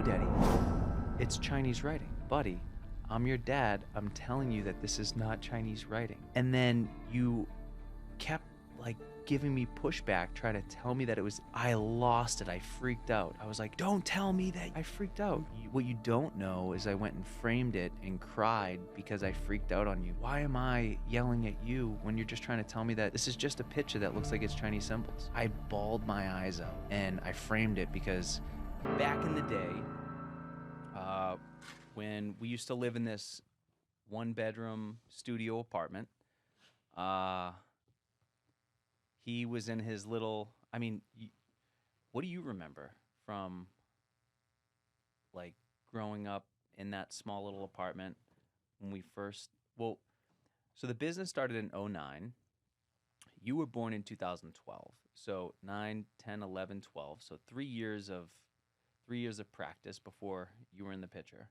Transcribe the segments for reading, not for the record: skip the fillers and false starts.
No, Daddy. It's Chinese writing. Buddy, I'm your dad. I'm telling you that this is not Chinese writing. And then you kept, like, giving me pushback, trying to tell me that it was... I lost it. I freaked out. I was like, don't tell me that. I freaked out. What you don't know is I went and framed it and cried because I freaked out on you. Why am I yelling at you when you're just trying to tell me that this is just a picture that looks like it's Chinese symbols? I bawled my eyes out and I framed it because back in the day, when we used to live in this one-bedroom studio apartment, he was in his little... I mean, what do you remember from, like, growing up in that small little apartment when we first... Well, so the business started in 2009. You were born in 2012. So 9, 10, 11, 12. So 3 years of practice before you were in the picture.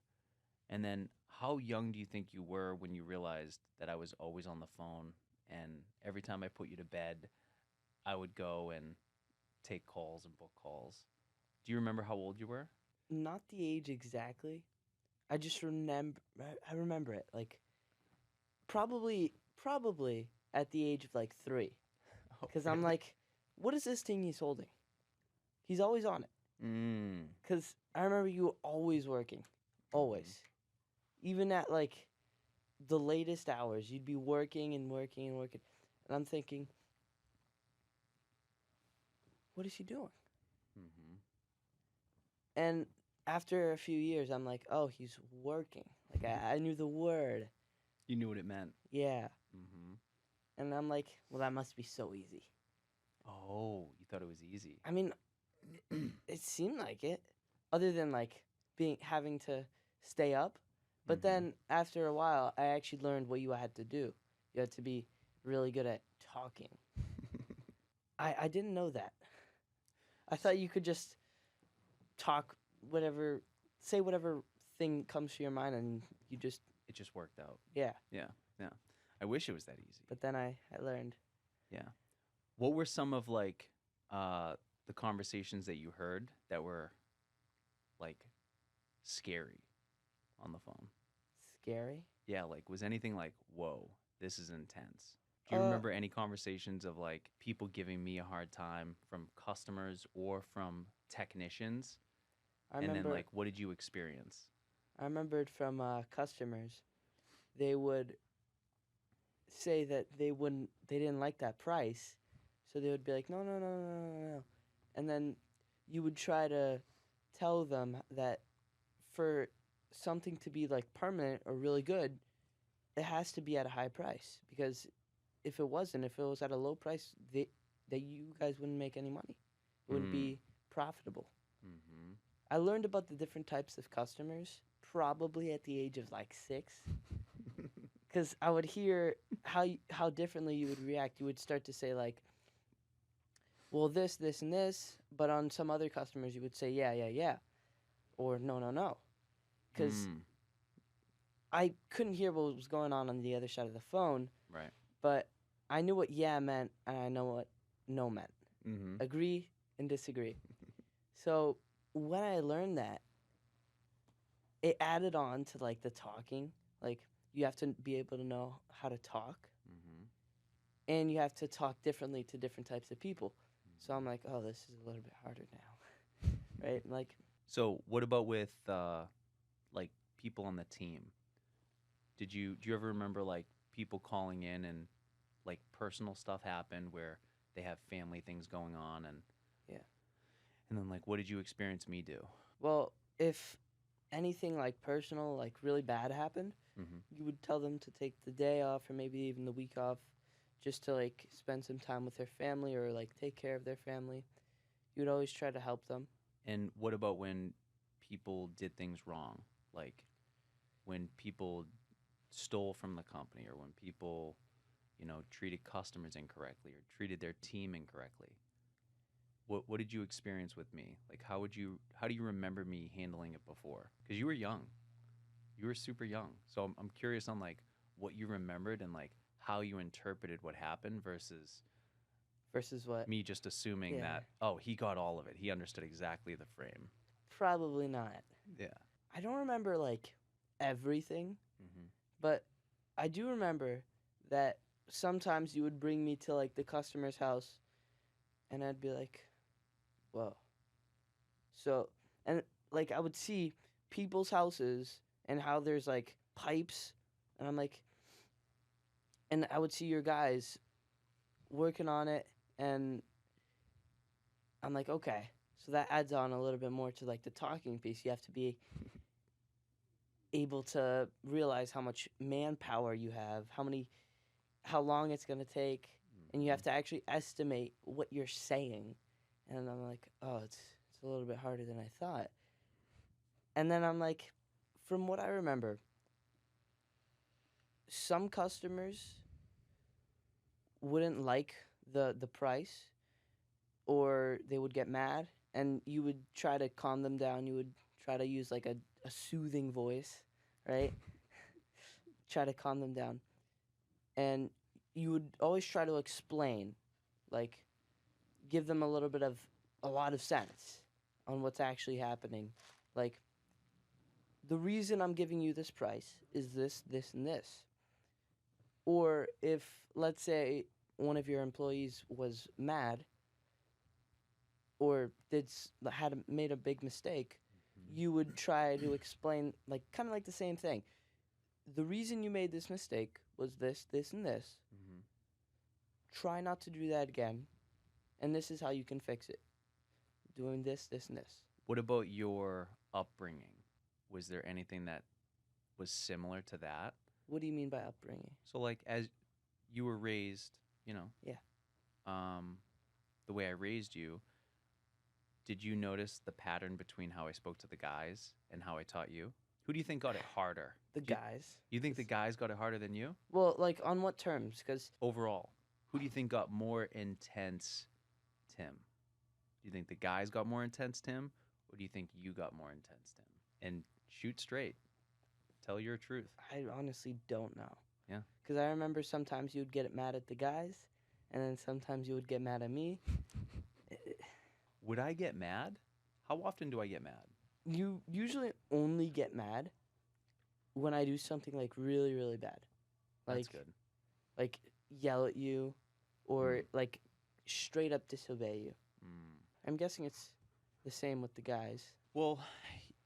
And then how young do you think you were when you realized that I was always on the phone, and every time I put you to bed, I would go and take calls and book calls? Do you remember how old you were? Not the age exactly. I just remember it. Like, probably at the age of, like, 3. Because I'm like, what is this thing he's holding? He's always on it. Because I remember you were always working. Always. Even at, like, the latest hours, you'd be working and working and working. And I'm thinking, what is he doing? And after a few years, I'm like, oh, he's working. Like, I knew the word. You knew what it meant. Yeah. And I'm like, well, that must be so easy. Oh, you thought it was easy. I mean, it seemed like it, other than, like, having to stay up. But then after a while, I actually learned what you had to do. You had to be really good at talking. I didn't know that. I thought you could just talk say whatever thing comes to your mind, and it just worked out. Yeah. Yeah. I wish it was that easy. But then I learned. Yeah. What were some of, like, the conversations that you heard that were, like, scary on the phone? Scary? Yeah, like, was anything like, whoa, this is intense? Do you remember any conversations of, like, people giving me a hard time from customers or from technicians? And then, like, what did you experience? I remembered from customers, they would say that they didn't like that price, so they would be like, no. And then you would try to tell them that for something to be, like, permanent or really good, it has to be at a high price, because if it was at a low price, that you guys wouldn't make any money. It wouldn't be profitable. I learned about the different types of customers probably at the age of, like, 6. Because I would hear how differently you would react. You would start to say, like, well, this, and this. But on some other customers, you would say, yeah. Or no. Because I couldn't hear what was going on the other side of the phone. Right. But I knew what yeah meant, and I know what no meant. Agree and disagree. So when I learned that, it added on to, like, the talking. Like, you have to be able to know how to talk. And you have to talk differently to different types of people. So I'm like, oh, this is a little bit harder now. Right? Like. So what about with, like, people on the team? Do you ever remember, like, people calling in and, like, personal stuff happened where they have family things going on and... Yeah. And then, like, what did you experience me do? Well, if anything, like, personal, like, really bad happened, you would tell them to take the day off or maybe even the week off just to, like, spend some time with their family or, like, take care of their family. You would always try to help them. And what about when people did things wrong? Like, when people stole from the company or when people, treated customers incorrectly or treated their team incorrectly? What did you experience with me? Like, how do you remember me handling it before? Because you were young. You were super young. So I'm curious on, like, what you remembered and, like, how you interpreted what happened versus what? Me just assuming that, oh, he got all of it. He understood exactly the frame. Probably not. Yeah. I don't remember like everything, Mm-hmm. but I do remember that sometimes you would bring me to like the customer's house and I'd be like, whoa. So, and like I would see people's houses and how there's like pipes, and I'm like, and I would see your guys working on it, and I'm like, okay, so that adds on a little bit more to like the talking piece. You have to be able to realize how much manpower you have, how long it's going to take, and you have to actually estimate what you're saying. And I'm like, oh, it's a little bit harder than I thought. And then I'm like, from what I remember, some customers wouldn't like the price, or they would get mad, and you would try to calm them down. You would try to use like a soothing voice, right? Try to calm them down. And you would always try to explain, like give them a lot of sense on what's actually happening. Like, the reason I'm giving you this price is this, this, and this. Or if, let's say, one of your employees was mad or made a big mistake, you would try to explain, like, kind of like the same thing. The reason you made this mistake was this, this, and this. Mm-hmm. Try not to do that again, and this is how you can fix it. Doing this, this, and this. What about your upbringing? Was there anything that was similar to that? What do you mean by upbringing? So, like, as you were raised, you know, Yeah. um, the way I raised you, did you notice the pattern between how I spoke to the guys and how I taught you? Who do you think got it harder? The Do guys. you think the guys got it harder than you? Well, like, on what terms? Because Overall, who do you think got more intense, Tim? Do you think the guys got more intense, Tim? Or do you think you got more intense, Tim? And shoot straight. Tell your truth. I honestly don't know. Yeah. Because I remember sometimes you would get mad at the guys, and then sometimes you would get mad at me. Would I get mad? How often do I get mad? You usually only get mad when I do something like really, really bad. That's Like, good. like yell at you, or Mm. like straight up disobey you. Mm. I'm guessing it's the same with the guys. Well,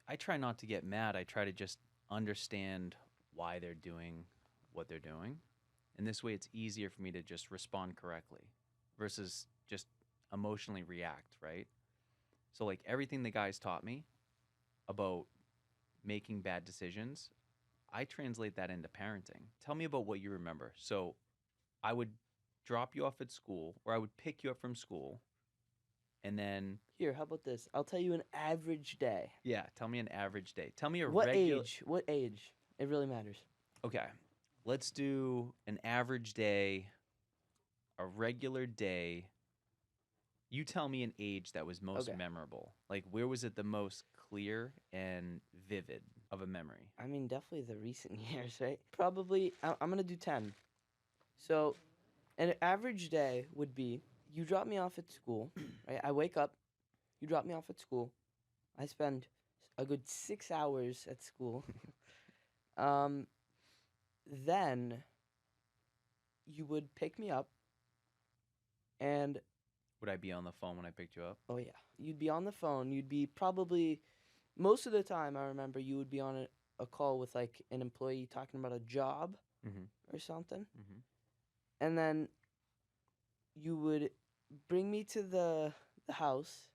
I try not to get mad. I try to just understand why they're doing what they're doing. And this way it's easier for me to just respond correctly versus just emotionally react, right? So, like, everything the guys taught me about making bad decisions, I translate that into parenting. Tell me about what you remember. So, I would drop you off at school, or I would pick you up from school, and then, Here, how about this? I'll tell you an average day. yeah, tell me an average day. Tell me a What regular. age? What age? It really matters. Okay, let's do an average day, a regular day. You tell me an age that was most Okay. memorable. Like, where was it the most clear and vivid of a memory? I mean, definitely the recent years, right? Probably, I'm going to do 10. So, an average day would be you drop me off at school, right? I wake up, you drop me off at school. I spend a good 6 hours at school. um, then you would pick me up, and Would I be on the phone when I picked you up? oh, yeah, you'd be on the phone. You'd be probably, most of the time, I remember you would be on a call with like an employee talking about a job Mm-hmm. or something. Mm-hmm. And then you would bring me to the house,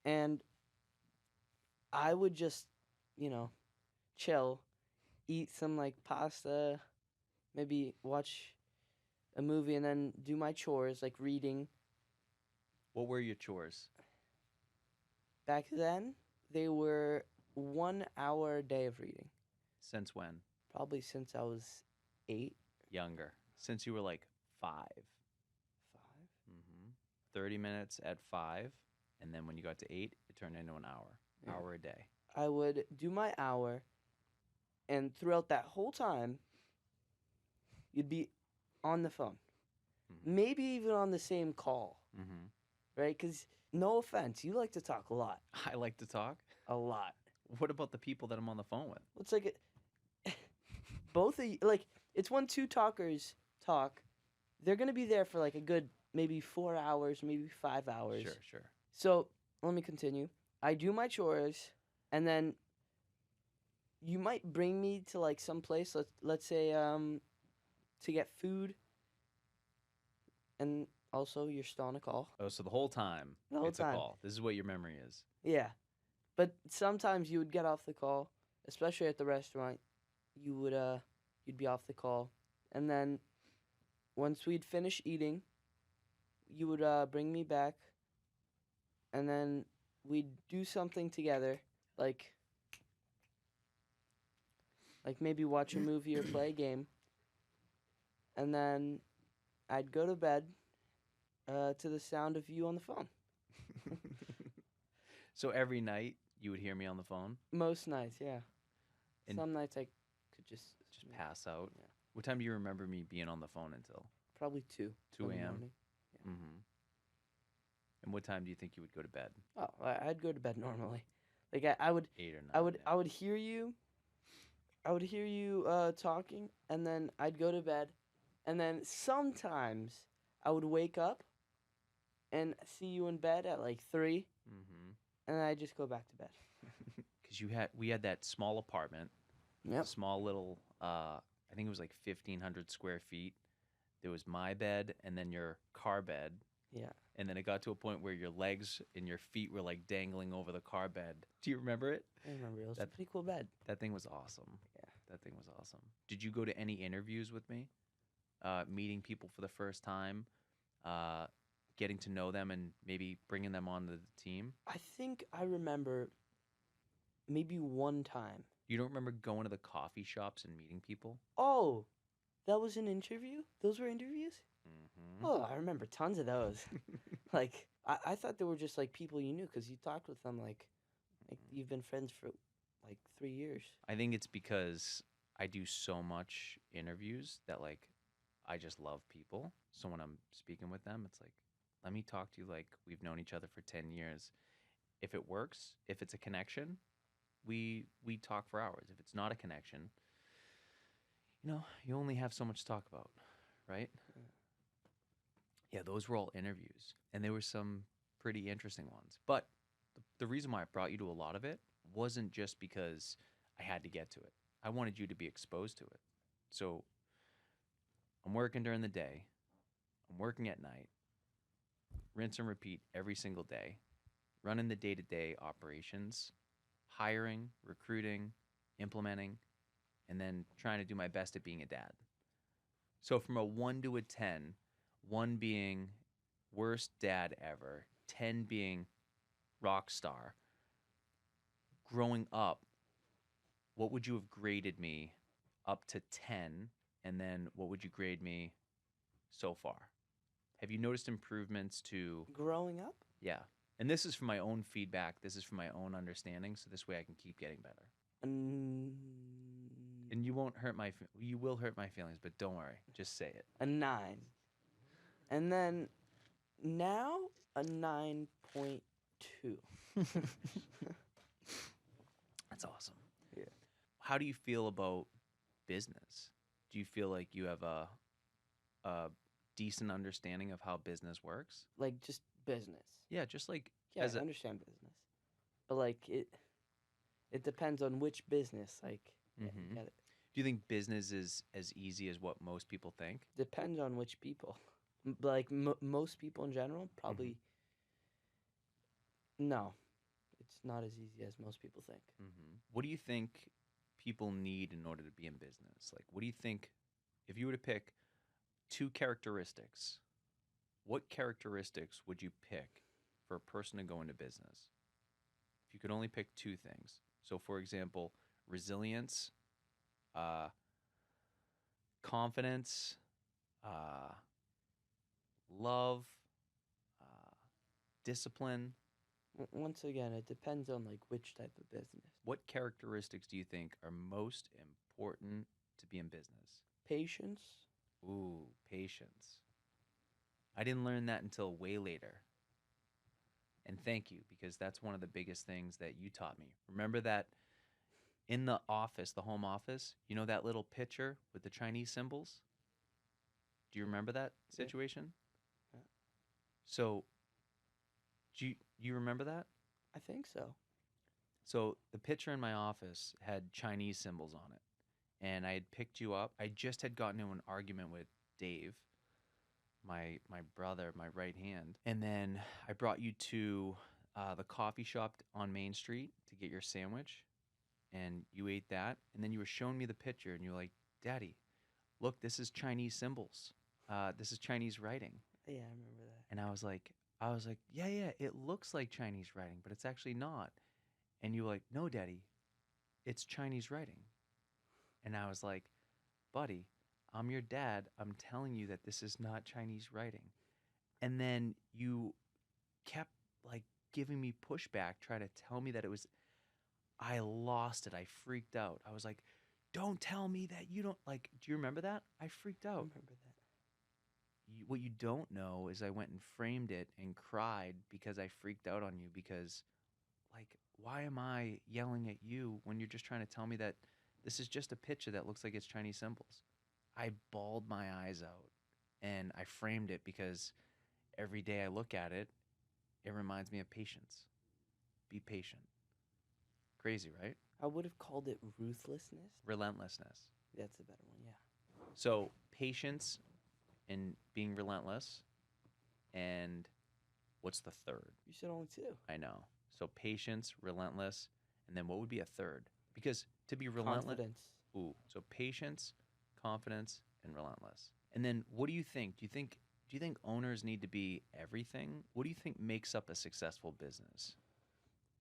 and I would just, you know, chill, eat some like pasta, maybe watch a movie, and then do my chores like reading. What were your chores? Back then, they were 1 hour a day of reading, Since when? probably since I was 8, Younger. Since you were like 5. 5. 30 minutes at 5. And then when you got to 8, it turned into an hour. Yeah. Hour a day. I would do my hour, and throughout that whole time, you'd be on the phone, Mhm. maybe even on the same call, Mm-hmm. right? Because No offense, you like to talk a lot, I like to talk. a lot. What about the people that I'm on the phone with? It's like both of you, like it's when two talkers talk, they're gonna be there for like a good maybe 4 hours, maybe 5 hours. Sure, sure. So let me continue. I do my chores, and then you might bring me to like some place. Let's say to get food, and also you're still on a call Oh, so the whole time the whole it's a time. call. This is what your memory is. Yeah, but sometimes you would get off the call, especially at the restaurant. You would you'd be off the call, and then once we'd finish eating, you would bring me back, and then we'd do something together, like maybe watch a movie or play a game, and then I'd go to bed to the sound of you on the phone. So every night you would hear me on the phone, Most nights, yeah. And Some nights I could just pass out. Yeah. What time do you remember me being on the phone until? probably 2 2 in the a.m. morning. Mm-hmm. And what time do you think you would go to bed? Oh, I'd go to bed normally. Like I would 8 or 9. I would hear you. I would hear you talking, and then I'd go to bed, and then sometimes I would wake up and see you in bed at like 3, Mm-hmm. and then I'd just go back to bed. Because we had that small apartment, Yep. small little. I think it was like 1,500 square feet. There was my bed and then your car bed. Yeah. And then it got to a point where your legs and your feet were like dangling over the car bed. Do you remember it? I remember it was a That- pretty cool bed. That thing was awesome. Yeah. That thing was awesome. Did you go to any interviews with me? Meeting people for the first time, getting to know them, and maybe bringing them onto the team? I think I remember maybe one time. You don't remember going to the coffee shops and meeting people? Oh, that was an interview? Those were interviews? Mm-hmm. Oh, I remember tons of those. Like, I thought they were just like people you knew because you talked with them like you've been friends for like 3 years. I think it's because I do so much interviews that like I just love people. So when I'm speaking with them, it's like, let me talk to you like we've known each other for 10 years. If it works, if it's a connection, we talk for hours. If it's not a connection, you only have so much to talk about, right? Yeah, those were all interviews, and there were some pretty interesting ones. But the reason why I brought you to a lot of it wasn't just because I had to get to it. I wanted you to be exposed to it. So I'm working during the day, I'm working at night, rinse and repeat every single day, running the day to day operations, hiring, recruiting, implementing, and then trying to do my best at being a dad. So from a 1 to a 10, 1 being worst dad ever, 10 being rock star, growing up, what would you have graded me up to 10? And then what would you grade me so far? Have you noticed improvements to, Growing up? yeah. And this is from my own feedback. This is from my own understanding. So this way I can keep getting better. And you won't hurt you will hurt my feelings, but don't worry. Just say it. A 9. And then now a 9.2. That's awesome. Yeah. How do you feel about business? Do you feel like you have a decent understanding of how business works? Like just business. Yeah, just like Yeah, as I a, understand business. But like it depends on which business. Like yeah, Mhm. you get it. Do you think business is as easy as what most people think? Depends on which people. Like most people in general, probably no. It's not as easy as most people think. What do you think people need in order to be in business? Like, what do you think if you were to pick 2 characteristics? What characteristics would you pick for a person to go into business? If you could only pick 2 things. So, for example, resilience, confidence, love, discipline. Once again, it depends on like which type of business. What characteristics do you think are most important to be in business? Patience. Ooh, patience. I didn't learn that until way later. And thank you, because that's one of the biggest things that you taught me. Remember that in the office, the home office, you know that little picture with the Chinese symbols? Do you remember that Yeah. situation? Yeah. So, do you remember that? I think so. So, the picture in my office had Chinese symbols on it. And I had picked you up. I just had gotten into an argument with Dave, my brother, my right hand. And then I brought you to the coffee shop on Main Street to get your sandwich. And you ate that. And then you were showing me the picture, and you were like, Daddy, look, this is Chinese symbols. This is Chinese writing. Yeah, I remember that. And I was like, yeah, yeah, it looks like Chinese writing, but it's actually not. And you were like, no, Daddy, it's Chinese writing. And I was like, buddy, I'm your dad. I'm telling you that this is not Chinese writing. And then you kept like giving me pushback, trying to tell me that it was, I lost it. I freaked out. I was like, don't tell me that you don't like, do you remember that? I freaked I out. remember that. What you don't know is I went and framed it and cried because I freaked out on you because, like, why am I yelling at you when you're just trying to tell me that this is just a picture that looks like it's Chinese symbols? I bawled my eyes out and I framed it because every day I look at it, it reminds me of patience. Be patient. Crazy, right? I would have called it ruthlessness. Relentlessness. That's a better one, yeah. So, patience and being relentless. And what's the third? You said only two. I know. So, patience, relentless. And then what would be a third? Because to be relentless. Confidence. Ooh. So, patience, confidence, and relentless. And then what do you think? Do you think owners need to be everything? What do you think makes up a successful business?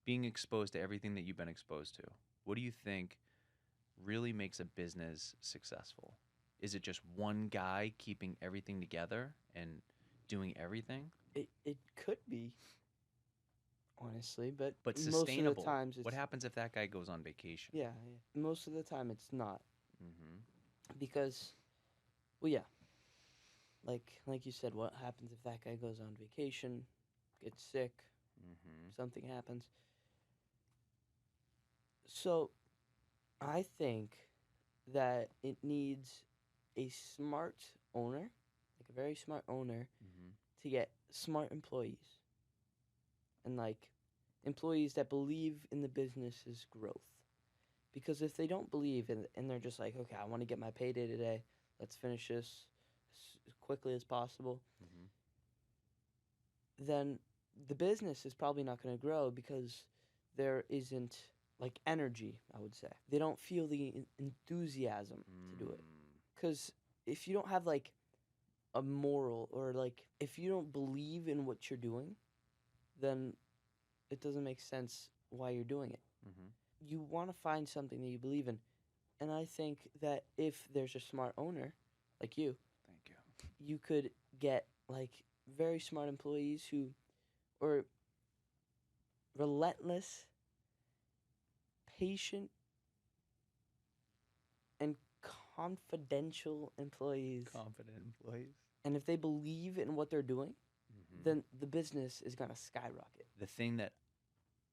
Being exposed to everything that you've been exposed to. What do you think really makes a business successful? Is it just one guy keeping everything together and doing everything? It could be, honestly, but But most of the sustainable. times it's What happens if that guy goes on vacation? yeah, yeah. Most of the time it's not Mm-hmm. because well, yeah, like you said, what happens if that guy goes on vacation, gets sick, Mm-hmm. something happens? So, I think that it needs a smart owner, like a very smart owner, Mm-hmm. to get smart employees and like employees that believe in the business's growth. Because if they don't believe and they're just like, okay, I want to get my payday today, let's finish this as quickly as possible, Mm-hmm. then the business is probably not going to grow because there isn't like energy, I would say. They don't feel the enthusiasm to do it. Because if you don't have like a moral or like if you don't believe in what you're doing, then it doesn't make sense why you're doing it. Mm-hmm. You want to find something that you believe in. And I think that if there's a smart owner like Thank you. you could get like very smart employees who, or relentless, patient, and confidential employees. Confident employees. And if they believe in what they're doing, Mm-hmm. then the business is going to skyrocket. The thing that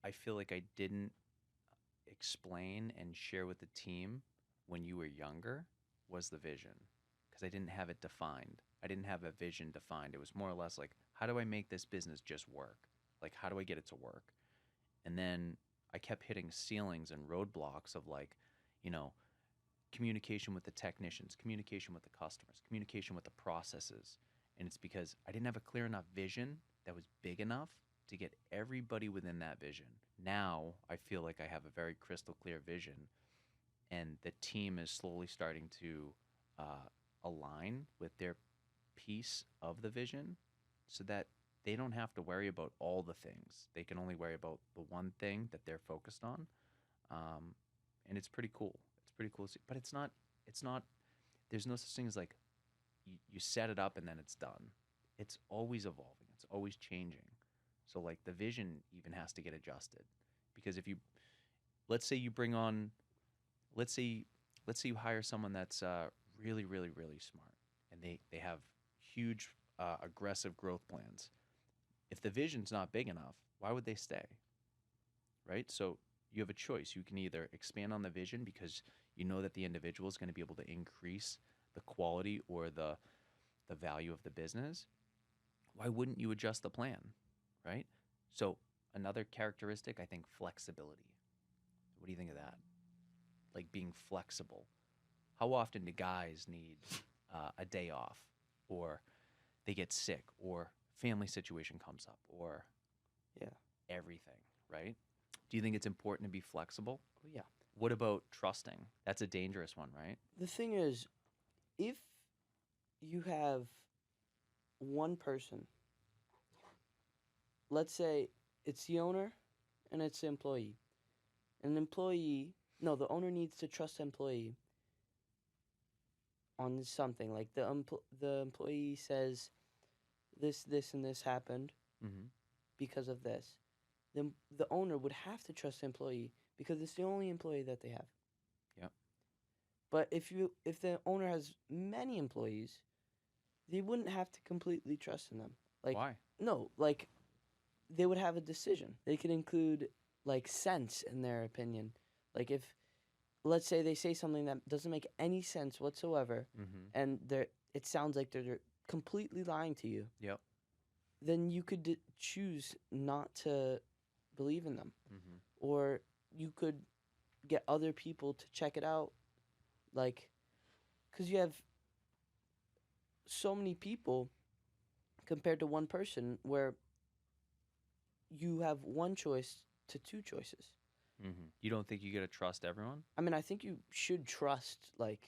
I feel like I didn't explain and share with the team when you were younger was the vision, because I didn't have it defined. I didn't have a vision defined. It was more or less like, how do I make this business just work? Like, how do I get it to work? And then I kept hitting ceilings and roadblocks of like, you know, communication with the technicians, communication with the customers, communication with the processes. And it's because I didn't have a clear enough vision that was big enough to get everybody within that vision. Now I feel like I have a very crystal clear vision, and the team is slowly starting to align with their piece of the vision so that they don't have to worry about all the things. They can only worry about the one thing that they're focused on. Um, and it's pretty cool. It's pretty cool. But it's not, there's no such thing as like you set it up and then it's done. It's always evolving, it's always changing. So, like, the vision even has to get adjusted. Because if you, let's say you bring on, let's say, let's say you hire someone that's really, really, really smart and they have huge, aggressive growth plans. If the vision's not big enough, why would they stay? Right? So you have a choice. You can either expand on the vision because you know that the individual is going to be able to increase the quality or the value of the business. Why wouldn't you adjust the plan? Right? So another characteristic, I think, flexibility. What do you think of that? Like being flexible. How often do guys need a day off, or they get sick, or family situation comes up, or Yeah. everything, right? Do you think it's important to be flexible? Oh, yeah. What about trusting? That's a dangerous one, right? The thing is, if you have one person, let's say it's the owner and it's the employee. An employee, no, the owner needs to trust the employee on something. Like the employee says, this, and this happened Mm-hmm. because of this. Then the owner would have to trust the employee because it's the only employee that they have. Yep. But if the owner has many employees, they wouldn't have to completely trust in them. Like Why? no, like they would have a decision. They could include like sense in their opinion. Like if let's say they say something that doesn't make any sense whatsoever Mm-hmm. and it sounds like they're completely lying to you, Yep. then you could choose not to believe in them, Mm-hmm. or you could get other people to check it out, like because you have so many people compared to one person where you have one choice to two choices. Mm-hmm. You don't think you got to trust everyone? I mean, I think you should trust like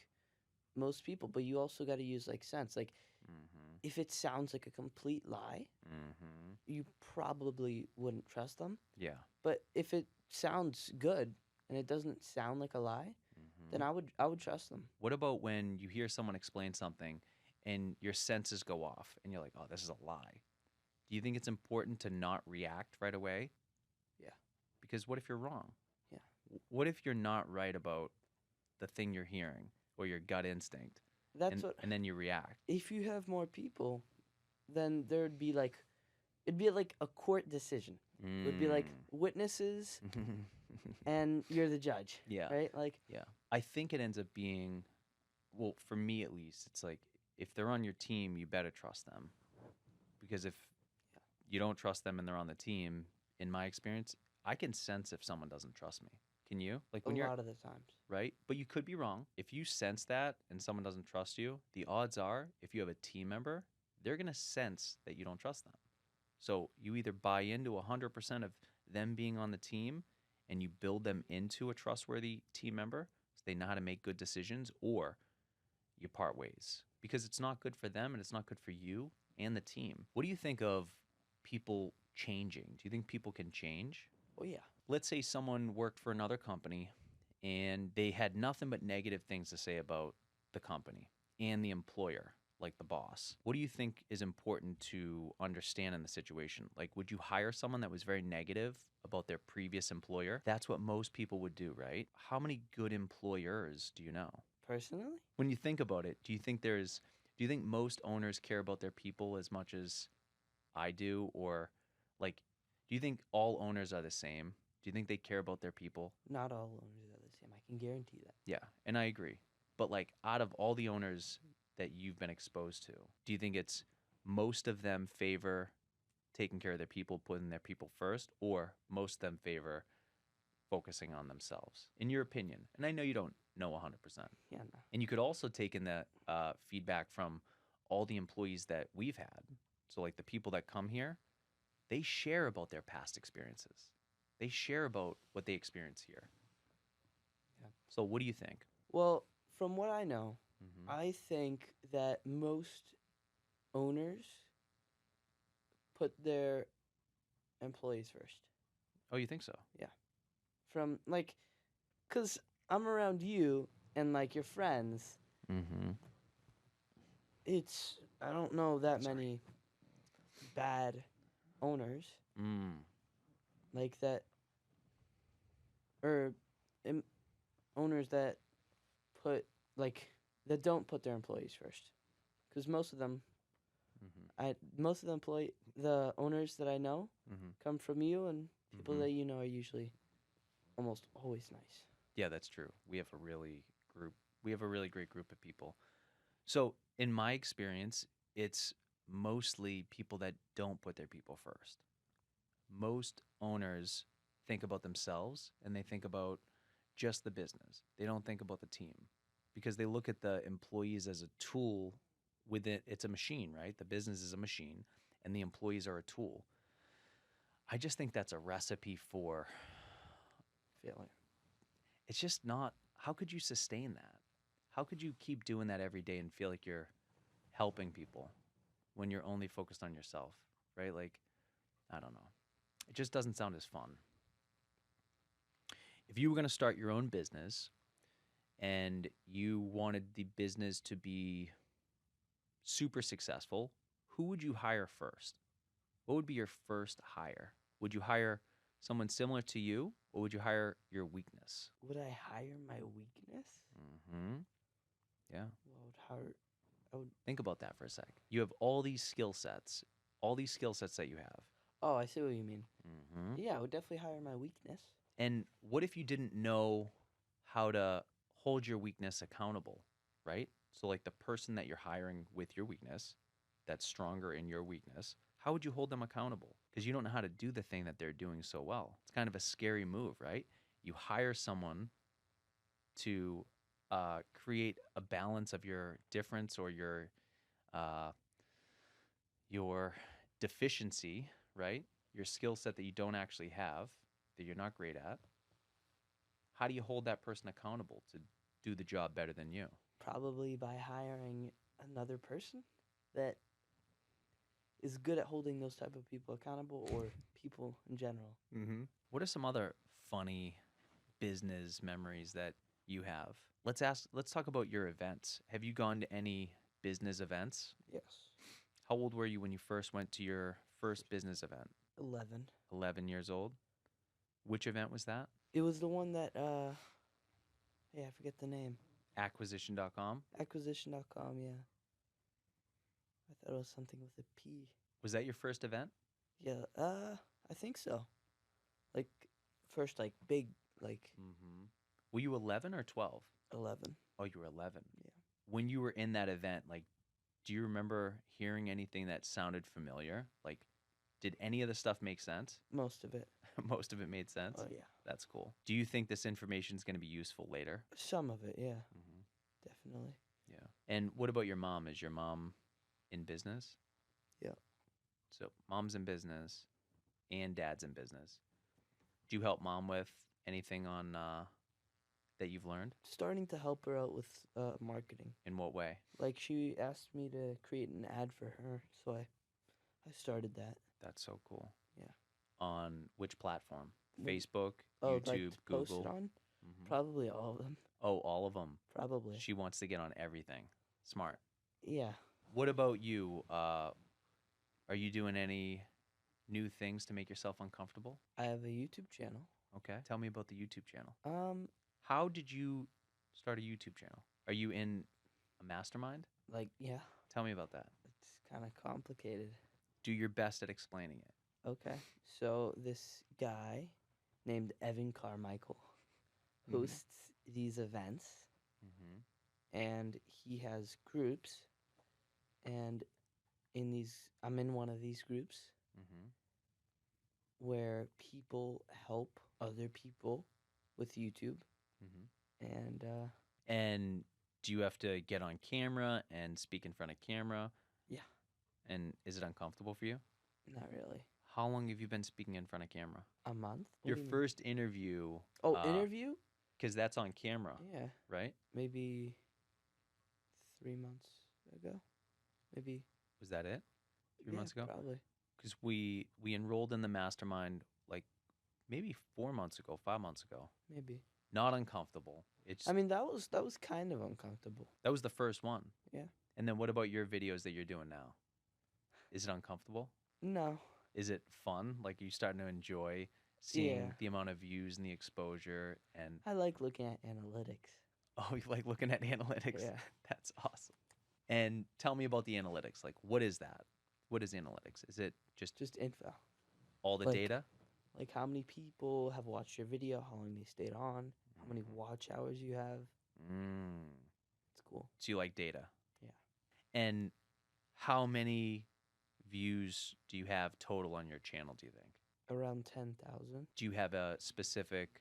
most people, but you also got to use like sense. Like Mm-hmm. if it sounds like a complete lie, Mm-hmm. you probably wouldn't trust them. Yeah. But if it sounds good and it doesn't sound like a lie, Mm-hmm. then I would trust them. What about when you hear someone explain something and your senses go off and you're like, oh, this is a lie? Do you think it's important to not react right away? Yeah. Because what if you're wrong? Yeah. What if you're not right about the thing you're hearing or your gut instinct That's what. and then you react? If you have more people, then there'd be like it'd be like a court decision. It would be like witnesses and you're the judge, Yeah. right? Like Yeah. I think it ends up being, well, for me at least, it's like if they're on your team, you better trust them. Because if you don't trust them and they're on the team, in my experience, I can sense if someone doesn't trust me. Can you? Like a when you're lot of the times. right, but you could be wrong. If you sense that and someone doesn't trust you, the odds are if you have a team member, they're going to sense that you don't trust them. So you either buy into 100% of them being on the team and you build them into a trustworthy team member so they know how to make good decisions, or you part ways because it's not good for them and it's not good for you and the team. What do you think of people changing? Do you think people can change? Oh yeah. Let's say someone worked for another company and they had nothing but negative things to say about the company and the employer, like the boss. What do you think is important to understand in the situation? Like, would you hire someone that was very negative about their previous employer? That's what most people would do, right? How many good employers do you know? Personally? When you think about it, do you think most owners care about their people as much as I do? Or like, do you think all owners are the same? Do you think they care about their people? Not all owners are the same. I can guarantee that. Yeah, and I agree. But like out of all the owners that you've been exposed to, do you think it's most of them favor taking care of their people, putting their people first, or most of them favor focusing on themselves? In your opinion, and I know you don't know 100%. Yeah, no. And you could also take in that feedback from all the employees that we've had. So like the people that come here, they share about their past experiences. They share about what they experience here. Yeah. So what do you think? Well, from what I know, Mm-hmm. I think that most owners put their employees first. Oh, you think so? From like, cause I'm around you and like your friends. Mm-hmm. It's I don't know that Sorry. many bad owners Mm. like that, or owners that put like that don't put their employees first. Cause most of them, Mm-hmm. Most of the owners that I know Mm-hmm. come from you, and people Mm-hmm. that you know are usually almost always nice. Yeah, that's true. We have a really great group of people. So, in my experience, it's mostly people that don't put their people first. Most owners think about themselves and they think about just the business. They don't think about the team because they look at the employees as a tool within it's a machine, right? The business is a machine and the employees are a tool. I just think that's a recipe for Failure. it's just not how could you sustain that? How could you keep doing that every day and feel like you're helping people when you're only focused on yourself, right? Like, I don't know. It just doesn't sound as fun. If you were going to start your own business and you wanted the business to be super successful, who would you hire first? What would be your first hire? Would you hire someone similar to you or would you hire your weakness? Would I hire my weakness? Mm-hmm. Yeah. Well, I would hire. I would. Think about that for a sec. You have all these skill sets that you have. Oh, I see what you mean. Mm-hmm. Yeah, I would definitely hire my weakness. And what if you didn't know how to hold your weakness accountable, right? So, like the person that you're hiring with your weakness, that's stronger in your weakness, how would you hold them accountable? Because you don't know how to do the thing that they're doing so well. It's kind of a scary move, right? You hire someone to create a balance of your difference or uh, your deficiency, right? Your skill set that you don't actually have, that you're not great at. How do you hold that person accountable to do the job better than you? Probably by hiring another person that is good at holding those type of people accountable, or people in general. Mm-hmm. What are some other funny business memories that you have? Let's talk about your events. Have you gone to any business events? Yes. How old were you when you first went to your first business event? 11. 11 years old. Which event was that? It was the one that yeah, I forget the name. Acquisition.com. Acquisition.com, yeah. I thought it was something with a P. Was that your first event? Yeah, I think so. Like first like big like Mm-hmm. Were you 11 or 12? 11. Oh, you were 11. Yeah. When you were in that event, like, do you remember hearing anything that sounded familiar? Like, did any of the stuff make sense? Most of it. Most of it made sense. Oh yeah. That's cool. Do you think this information is going to be useful later? Some of it, yeah. Mm-hmm. Definitely. Yeah. And what about your mom? Is your mom in business? Yeah. So, mom's in business and dad's in business. Do you help mom with anything on that you've learned? Starting to help her out with marketing. In what way? Like she asked me to create an ad for her, so I started that. That's so cool. Yeah. On which platform? Mm. Facebook, Oh, YouTube, like to post Google. it on? Hmm. Probably all of them. Oh, all of them. Probably. She wants to get on everything. Smart. Yeah. What about you? Are you doing any new things to make yourself uncomfortable? I have a YouTube channel. Okay. Tell me about the YouTube channel. Um, How did you start a YouTube channel? Are you in a mastermind? like yeah, Tell me about that. it's kind of complicated. Do your best at explaining it. Okay. So this guy named Evan Carmichael Mhm. hosts these events, Mm-hmm. and he has groups, and I'm in one of these groups Mm-hmm. where people help other people with YouTube, Mm-hmm. and And do you have to get on camera and speak in front of camera? yeah, And is it uncomfortable for you? not really. How long have you been speaking in front of camera? A month? What Your do you mean? first interview, Oh, interview? because that's on camera, Yeah, right? maybe 3 months ago. Maybe. Was that it? 3 months ago? Probably. Because we enrolled in the mastermind like maybe 4 months ago, 5 months ago. Maybe. Not uncomfortable. It's I mean, that was kind of uncomfortable. that was the first one. Yeah. And then what about your videos that you're doing now? Is it uncomfortable? No. Is it fun? Like, are you starting to enjoy seeing Yeah. the amount of views and the exposure? And I like looking at analytics. oh, you like looking at analytics? Yeah. That's awesome. And tell me about the analytics. Like, what is that? What is analytics? Is it just Just info. all the Like data? like how many people have watched your video, how long they stayed on, how many watch hours you have. Mm. It's cool. So you like data. Yeah. And how many views do you have total on your channel, do you think? Around 10,000. Do you have a specific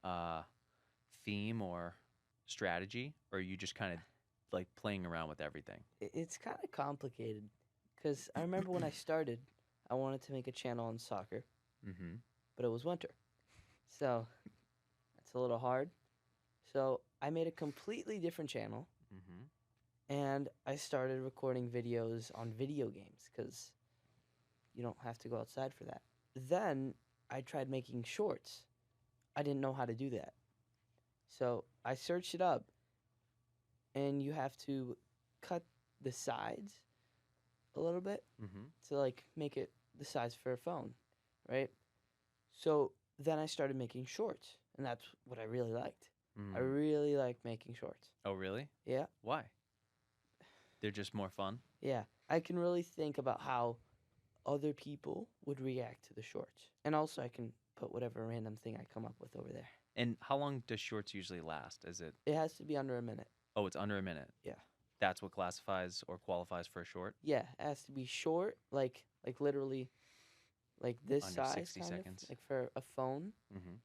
uh, theme or strategy? Or are you just kind of like playing around with everything? It's kind of complicated because I remember when I started, I wanted to make a channel on soccer, Mm-hmm. but it was winter. So it's a little hard. So I made a completely different channel Mm-hmm. and I started recording videos on video games because you don't have to go outside for that. Then I tried making shorts. I didn't know how to do that. So I searched it up, and you have to cut the sides a little bit Mm-hmm. to like make it the size for a phone, right? So then I started making shorts, and that's what I really liked. I Mm. really liked making shorts. Oh, really? Yeah, Why? They're just more fun? yeah. I can really think about how other people would react to the shorts. And also I can put whatever random thing I come up with over there. And how long does shorts usually last? Is it, It has to be under a minute. oh, it's under a minute? Yeah. That's what classifies or qualifies for a short? Yeah, it has to be short, like literally like this Under size 60 kind seconds? of, like for a phone, Mm-hmm.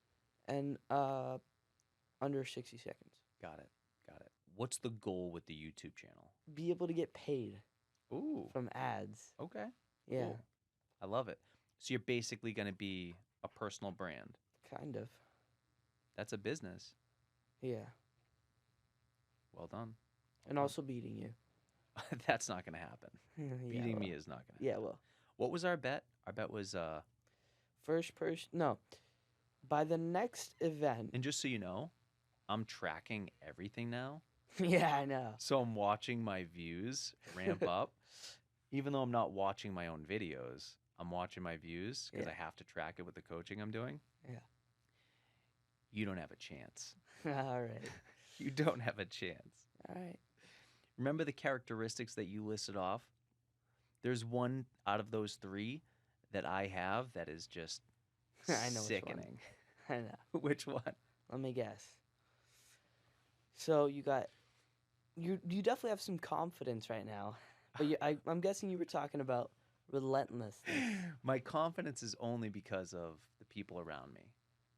and under 60 seconds. Got it. Got it. What's the goal with the YouTube channel? Be able to get paid Ooh, from ads. okay. Yeah, Cool. I love it. So you're basically going to be a personal brand. kind of. That's a business. Yeah. Well done. And Well also beating you. done. That's not going to happen. Yeah, Beating me well. is not going to Yeah, happen. well. What was our bet? Our bet was, First person. No. By the next event. and just so you know, I'm tracking everything now. Yeah, I know. So I'm watching my views ramp up. Even though I'm not watching my own videos, I'm watching my views because Yeah. I have to track it with the coaching I'm doing. Yeah. You don't have a chance. All right. You don't have a chance. All right. Remember the characteristics that you listed off? There's one out of those three that I have that is just I know which one. sickening. I know. Which one? Let me guess. So you got you definitely have some confidence right now, but I'm guessing you were talking about relentlessness. My confidence is only because of the people around me.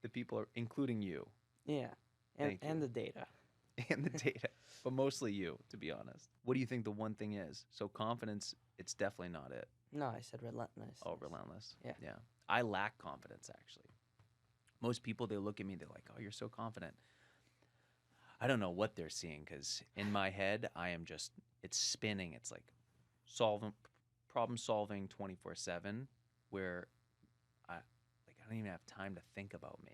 The people, including you Yeah, Thank and you. the data. and the data, but mostly you, to be honest. What do you think the one thing is? So confidence, it's definitely not it. No, I said relentless. Oh, relentless. Yeah. Yeah. I lack confidence, actually. Most people, they look at me, they're like, oh, you're so confident. I don't know what they're seeing because in my head, I am just, it's spinning. It's like problem solving 24/7, where I don't even have time to think about me.